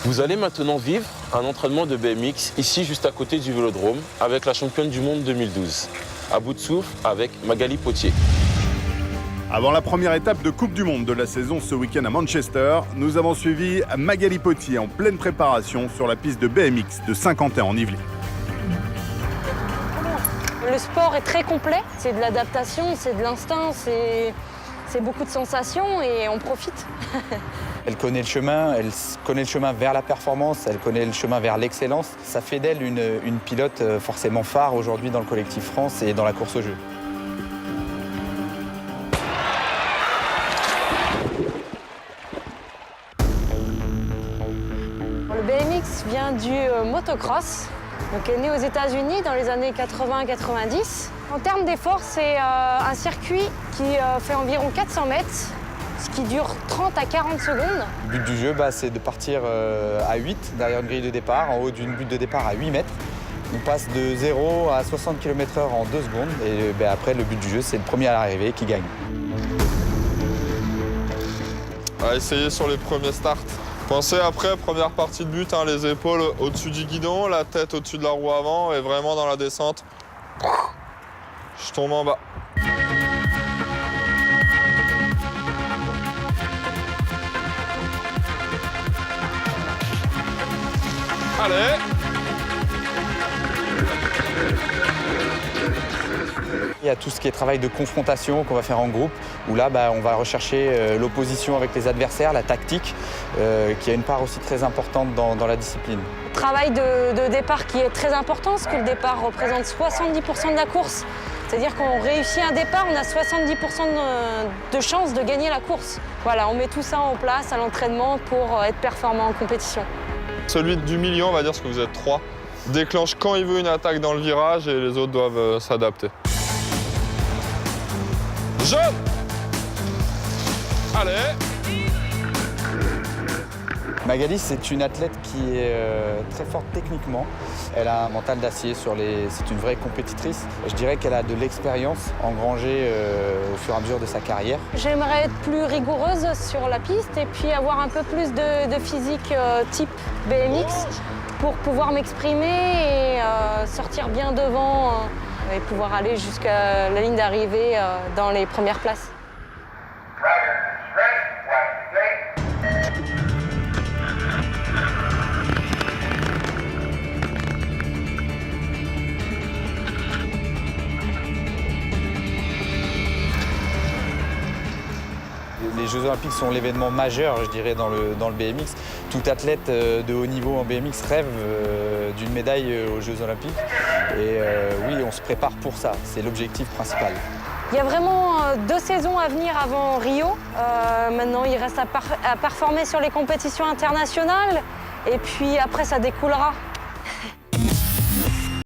Vous allez maintenant vivre un entraînement de BMX ici juste à côté du Vélodrome avec la championne du monde 2012. À bout de souffle avec Magali Potier. Avant la première étape de Coupe du Monde de la saison ce week-end à Manchester, nous avons suivi Magali Potier en pleine préparation sur la piste de BMX de Saint-Quentin en Yvelines. Le sport est très complet, c'est de l'adaptation, c'est de l'instinct, c'est beaucoup de sensations et on profite. Elle connaît le chemin vers la performance, elle connaît le chemin vers l'excellence. Ça fait d'elle une pilote forcément phare aujourd'hui dans le collectif France et dans la course au jeu. Le BMX vient du motocross, donc est né aux États-Unis dans les années 80-90. En termes d'effort, c'est un circuit qui fait environ 400 mètres, ce qui dure 30 à 40 secondes. Le but du jeu, c'est de partir à 8 derrière une grille de départ, en haut d'une butte de départ à 8 mètres. On passe de 0 à 60 km/h en 2 secondes et après, le but du jeu, c'est le premier à l'arrivée qui gagne. À essayer sur les premiers starts. Pensez après, première partie de but, les épaules au-dessus du guidon, la tête au-dessus de la roue avant et vraiment dans la descente, je tombe en bas. Allez! Il y a tout ce qui est travail de confrontation qu'on va faire en groupe, où là, on va rechercher l'opposition avec les adversaires, la tactique, qui a une part aussi très importante dans la discipline. Travail de départ qui est très important, parce que le départ représente 70% de la course. C'est-à-dire qu'on réussit un départ, on a 70% de chances de gagner la course. Voilà, on met tout ça en place à l'entraînement pour être performant en compétition. Celui du milieu, on va dire, parce que vous êtes 3, déclenche quand il veut une attaque dans le virage et les autres doivent s'adapter. Jaune! Allez! Magali, c'est une athlète qui est très forte techniquement. Elle a un mental d'acier c'est une vraie compétitrice. Je dirais qu'elle a de l'expérience engrangée au fur et à mesure de sa carrière. J'aimerais être plus rigoureuse sur la piste et puis avoir un peu plus de physique type BMX pour pouvoir m'exprimer et sortir bien devant et pouvoir aller jusqu'à la ligne d'arrivée dans les premières places. Les Jeux Olympiques sont l'événement majeur, je dirais, dans le BMX. Tout athlète de haut niveau en BMX rêve d'une médaille aux Jeux Olympiques. Et oui, on se prépare pour ça, c'est l'objectif principal. Il y a vraiment 2 saisons à venir avant Rio. Maintenant, il reste à performer sur les compétitions internationales. Et puis après, ça découlera.